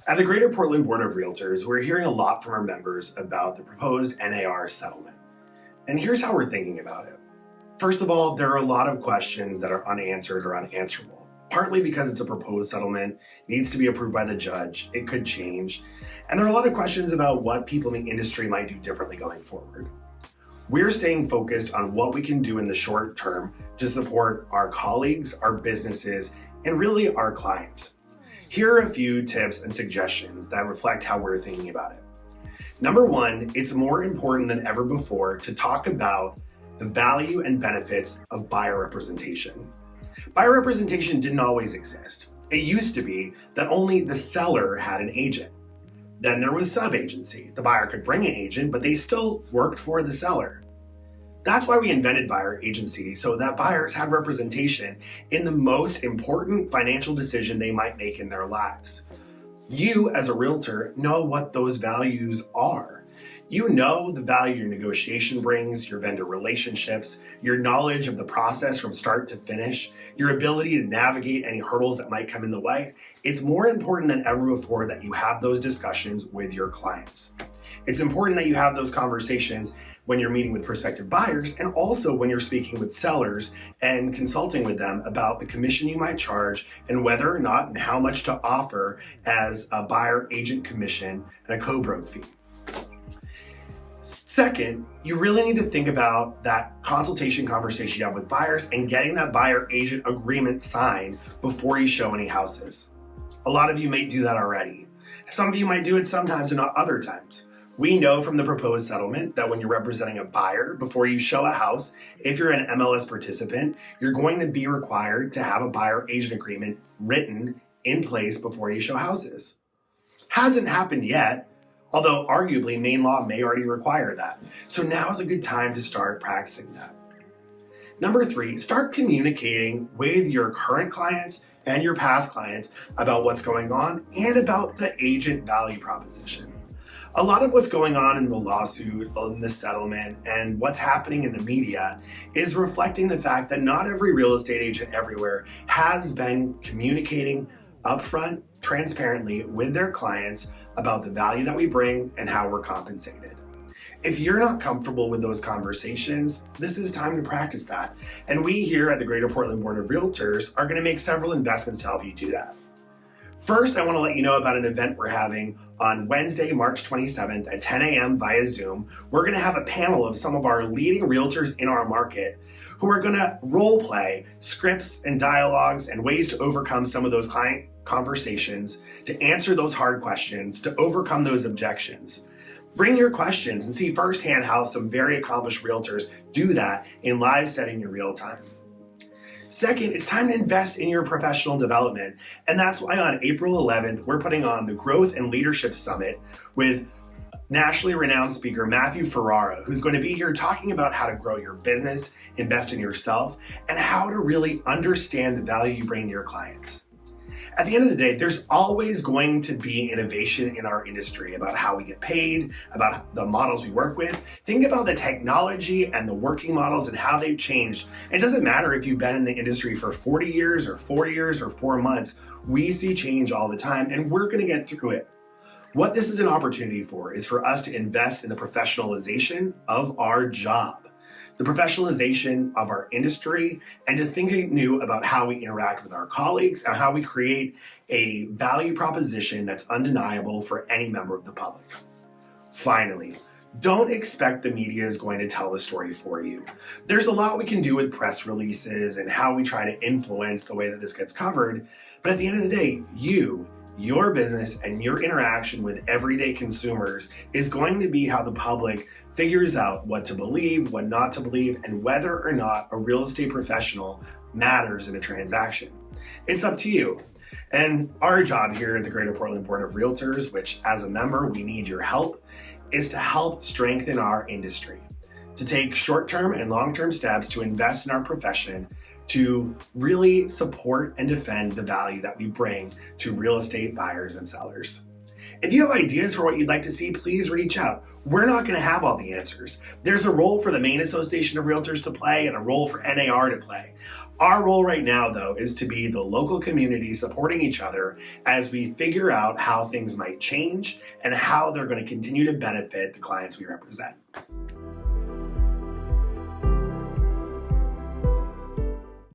At the Greater Portland Board of Realtors, we're hearing a lot from our members about the proposed NAR settlement. And here's how we're thinking about it. First of all, there are a lot of questions that are unanswered or unanswerable, partly because it's a proposed settlement, needs to be approved by the judge, it could change, and there are a lot of questions about what people in the industry might do differently going forward. We're staying focused on what we can do in the short term to support our colleagues, our businesses, and really our clients. Here are a few tips and suggestions that reflect how we're thinking about it. Number one, it's more important than ever before to talk about the value and benefits of buyer representation. Buyer representation didn't always exist. It used to be that only the seller had an agent. Then there was sub-agency. The buyer could bring an agent, but they still worked for the seller. That's why we invented buyer agency, so that buyers had representation in the most important financial decision they might make in their lives. You, as a realtor, know what those values are. You know the value your negotiation brings, your vendor relationships, your knowledge of the process from start to finish, your ability to navigate any hurdles that might come in the way. It's more important than ever before that you have those discussions with your clients. It's important that you have those conversations when you're meeting with prospective buyers and also when you're speaking with sellers and consulting with them about the commission you might charge and whether or not and how much to offer as a buyer agent commission and a co-broke fee. Second, you really need to think about that consultation conversation you have with buyers and getting that buyer agent agreement signed before you show any houses. A lot of you may do that already. Some of you might do it sometimes and not other times. We know from the proposed settlement that when you're representing a buyer before you show a house, if you're an MLS participant, you're going to be required to have a buyer agent agreement written in place before you show houses. Hasn't happened yet, although arguably Maine law may already require that. So now is a good time to start practicing that. Number three, start communicating with your current clients and your past clients about what's going on and about the agent value proposition. A lot of what's going on in the lawsuit, in the settlement, and what's happening in the media is reflecting the fact that not every real estate agent everywhere has been communicating upfront, transparently with their clients about the value that we bring and how we're compensated. If you're not comfortable with those conversations, this is time to practice that. And we here at the Greater Portland Board of Realtors are going to make several investments to help you do that. First, I want to let you know about an event we're having on Wednesday, March 27th at 10 a.m. via Zoom. We're going to have a panel of some of our leading realtors in our market who are going to role play scripts and dialogues and ways to overcome some of those client conversations, to answer those hard questions, to overcome those objections. Bring your questions and see firsthand how some very accomplished realtors do that in live setting in real time. Second, it's time to invest in your professional development. And that's why on April 11th, we're putting on the Growth and Leadership Summit with nationally renowned speaker Matthew Ferrara, who's going to be here talking about how to grow your business, invest in yourself, and how to really understand the value you bring to your clients. At the end of the day, there's always going to be innovation in our industry about how we get paid, about the models we work with. Think about the technology and the working models and how they've changed. It doesn't matter if you've been in the industry for 40 years or 4 years or 4 months. We see change all the time and we're going to get through it. What this is an opportunity for is for us to invest in the professionalization of our job, the professionalization of our industry, and to think anew about how we interact with our colleagues and how we create a value proposition that's undeniable for any member of the public. Finally, don't expect the media is going to tell the story for you. There's a lot we can do with press releases and how we try to influence the way that this gets covered, but at the end of the day, your business and your interaction with everyday consumers is going to be how the public figures out what to believe, what not to believe, and whether or not a real estate professional matters in a transaction. It's up to you. And our job here at the Greater Portland Board of Realtors, which as a member, we need your help, is to help strengthen our industry, to take short-term and long-term steps to invest in our profession, to really support and defend the value that we bring to real estate buyers and sellers. If you have ideas for what you'd like to see, please reach out. We're not going to have all the answers. There's a role for the Maine Association of Realtors to play and a role for NAR to play. Our role right now, though, is to be the local community supporting each other as we figure out how things might change and how they're going to continue to benefit the clients we represent.